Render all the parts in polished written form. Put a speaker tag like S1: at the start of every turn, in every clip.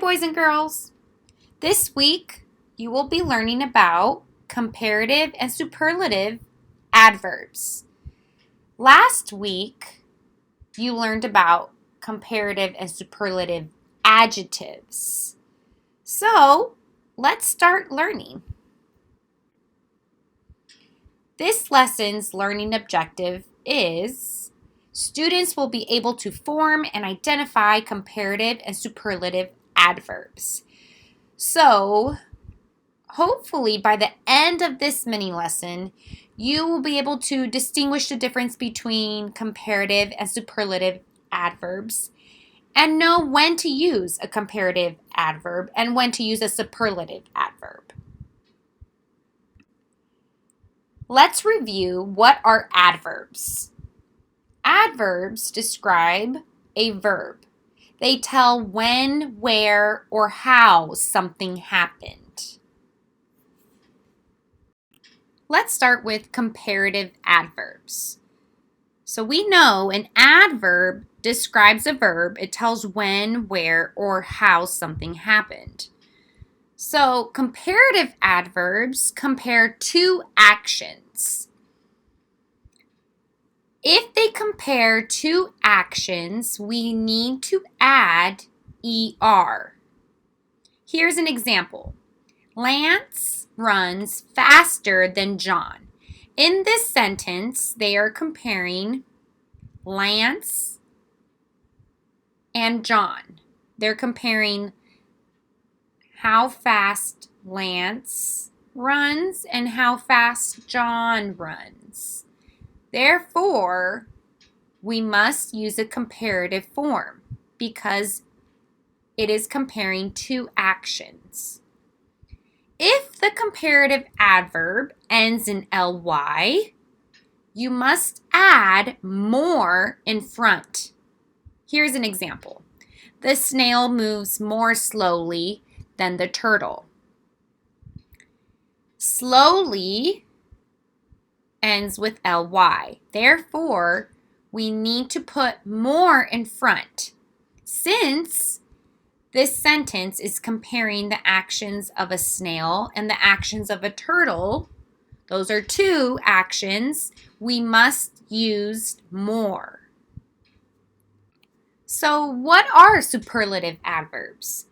S1: boys and girls. This week, you will be learning about comparative and superlative adverbs. Last week, you learned about comparative and superlative adjectives. So, let's start learning. This lesson's learning objective is students will be able to form and identify comparative and superlative adverbs. So, hopefully by the end of this mini lesson, you will be able to distinguish the difference between comparative and superlative adverbs and know when to use a comparative adverb and when to use a superlative adverb. Let's review what are adverbs. Adverbs describe a verb. They tell when, where, or how something happened. Let's start with comparative adverbs. So we know an adverb describes a verb. It tells when, where, or how something happened. So comparative adverbs compare two actions. If they compare two actions, we need to add ER. Here's an example. Lance runs faster than John. In this sentence, they are comparing Lance and John. They're comparing how fast Lance runs and how fast John runs. Therefore, we must use a comparative form because it is comparing two actions. If the comparative adverb ends in ly, you must add more in front. Here's an example. The snail moves more slowly than the turtle. Slowly ends with ly. Therefore, we need to put more in front. Since this sentence is comparing the actions of a snail and the actions of a turtle, those are two actions, we must use more. So, what are superlative adverbs?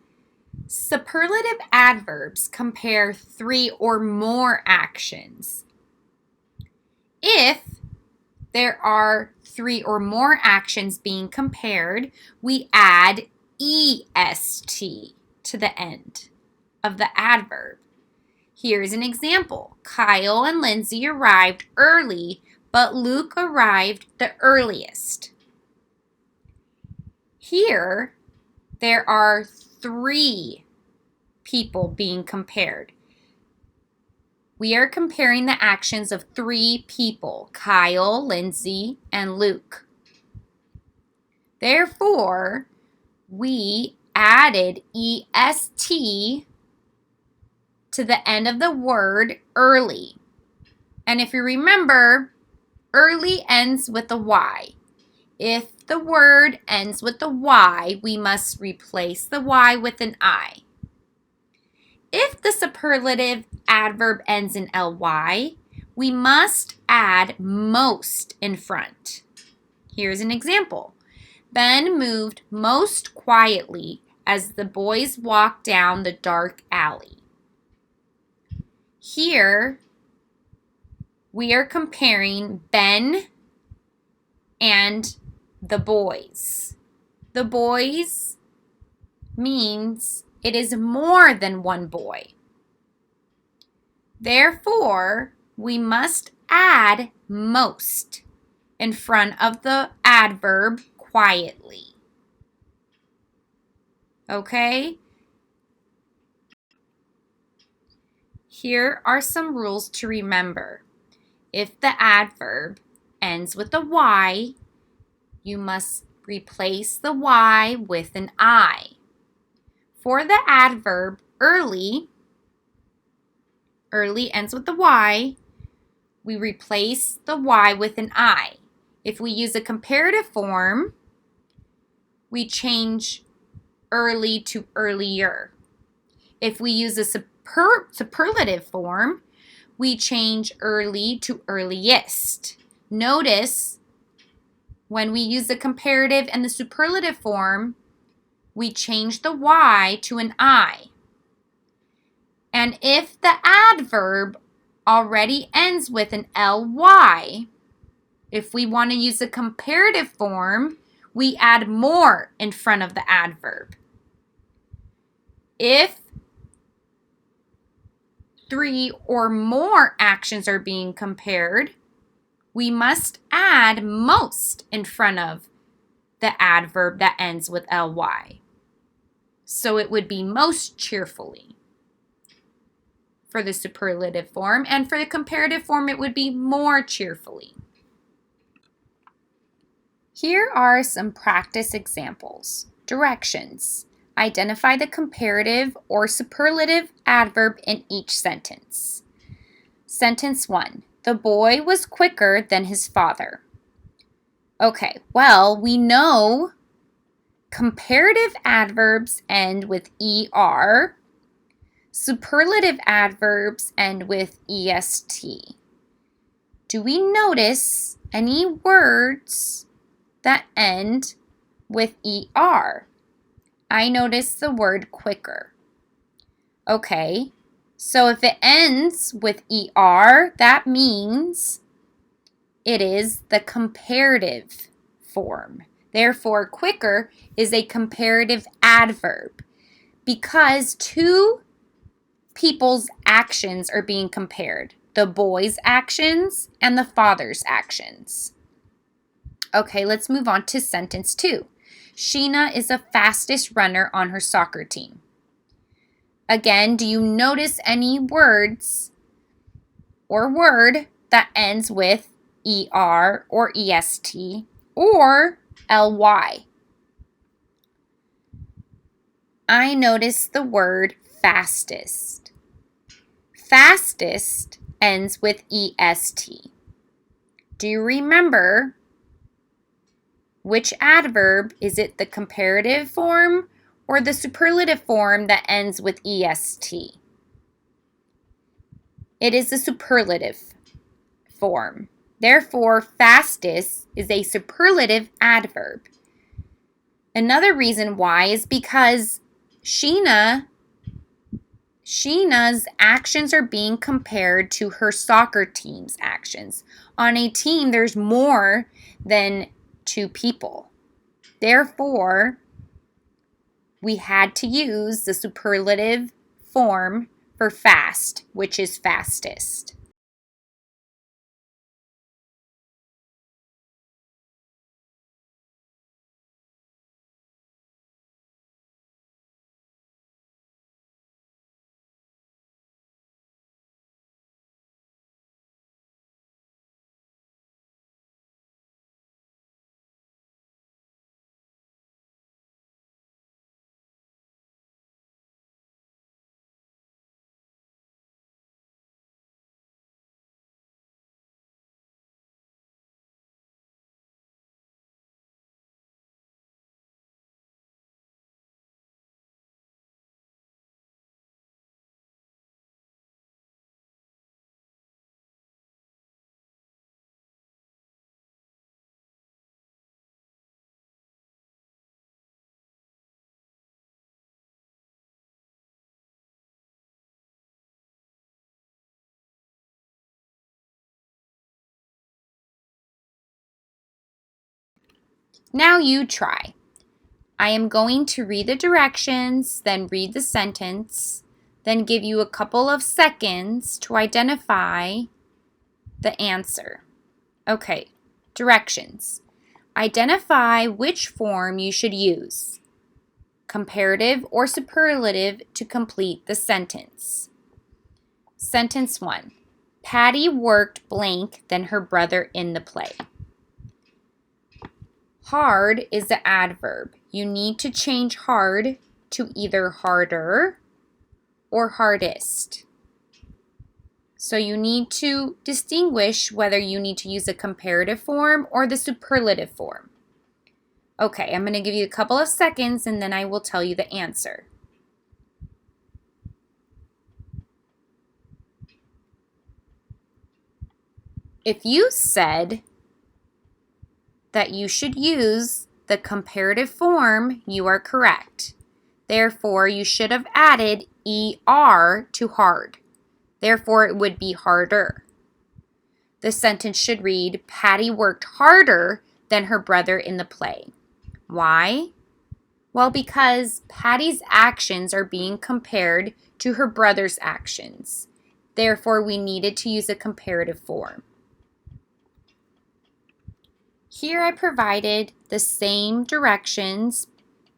S1: Superlative adverbs compare three or more actions. If there are three or more actions being compared, we add EST to the end of the adverb. Here's an example. Kyle and Lindsay arrived early, but Luke arrived the earliest. Here, there are three people being compared. We are comparing the actions of three people, Kyle, Lindsay, and Luke. Therefore, we added EST to the end of the word early. And if you remember, early ends with a Y. If the word ends with a Y, we must replace the Y with an I. If the superlative adverb ends in ly, we must add most in front. Here's an example. Ben moved most quietly as the boys walked down the dark alley. Here, we are comparing Ben and the boys. The boys means it is more than one boy. Therefore, we must add most in front of the adverb quietly. Okay? Here are some rules to remember. If the adverb ends with a Y, you must replace the Y with an I. For the adverb early ends with the Y, we replace the Y with an I. If we use a comparative form, we change early to earlier. If we use a superlative form, we change early to earliest. Notice when we use the comparative and the superlative form, we change the Y to an I. And if the adverb already ends with an ly, if we want to use the comparative form, we add more in front of the adverb. If 3 or more actions are being compared, we must add most in front of the adverb that ends with ly. So it would be most cheerfully for the superlative form, and for the comparative form, it would be more cheerfully. Here are some practice examples. Directions. Identify the comparative or superlative adverb in each sentence. Sentence 1. The boy was quicker than his father. Okay, well, we know comparative adverbs end with er. Superlative adverbs end with est. Do we notice any words that end with er? I notice the word quicker. Okay, so if it ends with er, that means it is the comparative form. Therefore, quicker is a comparative adverb because two people's actions are being compared, the boy's actions and the father's actions. Okay, let's move on to sentence 2. Sheena is the fastest runner on her soccer team. Again, do you notice any words or word that ends with er or est or ly? I notice the word fastest. Fastest ends with est. Do you remember which adverb? Is it the comparative form or the superlative form that ends with est? It is the superlative form. Therefore, fastest is a superlative adverb. Another reason why is because Sheena's actions are being compared to her soccer team's actions. On a team, there's more than 2 people. Therefore, we had to use the superlative form for fast, which is fastest. Now you try. I am going to read the directions, then read the sentence, then give you a couple of seconds to identify the answer. Okay, directions. Identify which form you should use, comparative or superlative, to complete the sentence. Sentence 1. Patty worked blank than her brother in the play. Hard is the adverb. You need to change hard to either harder or hardest. So you need to distinguish whether you need to use a comparative form or the superlative form. Okay, I'm going to give you a couple of seconds and then I will tell you the answer. If you said that you should use the comparative form, you are correct. Therefore, you should have added ER to hard. Therefore, it would be harder. The sentence should read, Patty worked harder than her brother in the play. Why? Well, because Patty's actions are being compared to her brother's actions. Therefore, we needed to use a comparative form. Here I provided the same directions,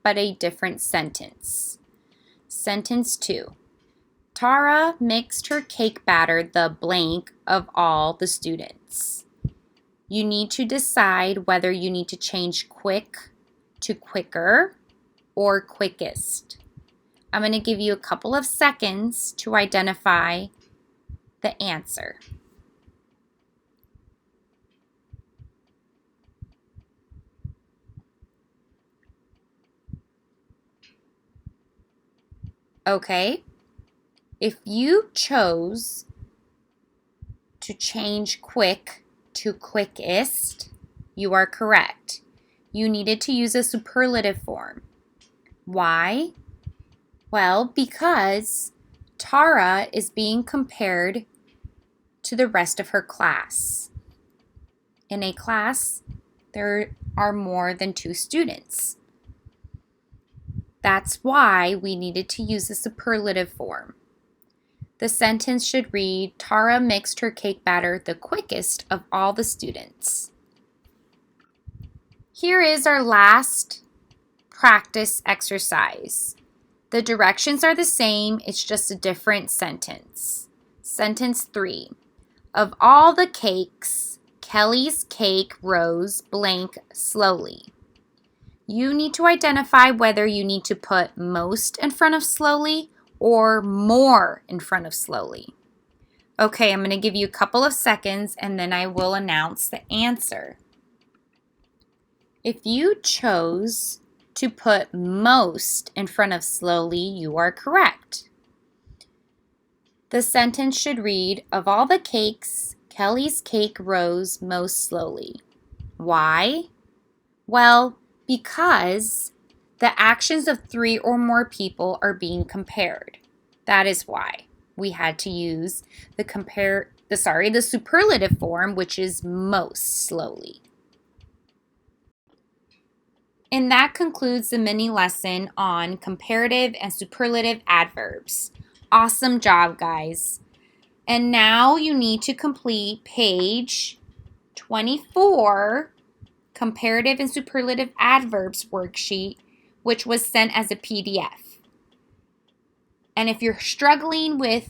S1: but a different sentence. Sentence 2. Tara mixed her cake batter the blank of all the students. You need to decide whether you need to change quick to quicker or quickest. I'm going to give you a couple of seconds to identify the answer. Okay, if you chose to change quick to quickest, you are correct. You needed to use a superlative form. Why? Well, because Tara is being compared to the rest of her class. In a class, there are more than 2 students. That's why we needed to use the superlative form. The sentence should read, Tara mixed her cake batter the quickest of all the students. Here is our last practice exercise. The directions are the same, it's just a different sentence. Sentence 3. Of all the cakes, Kelly's cake rose blank slowly. You need to identify whether you need to put most in front of slowly or more in front of slowly. Okay, I'm going to give you a couple of seconds and then I will announce the answer. If you chose to put most in front of slowly, you are correct. The sentence should read, of all the cakes, Kelly's cake rose most slowly. Why? Well, because the actions of 3 or more people are being compared. That is why we had to use the superlative form, which is most slowly. And that concludes the mini lesson on comparative and superlative adverbs. Awesome job, guys. And now you need to complete page 24, comparative and superlative adverbs worksheet, which was sent as a PDF. And if you're struggling with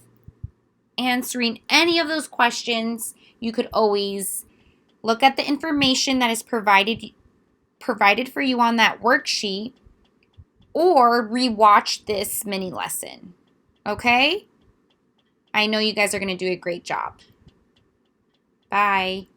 S1: answering any of those questions, you could always look at the information that is provided for you on that worksheet or rewatch this mini lesson. Okay? I know you guys are going to do a great job. Bye.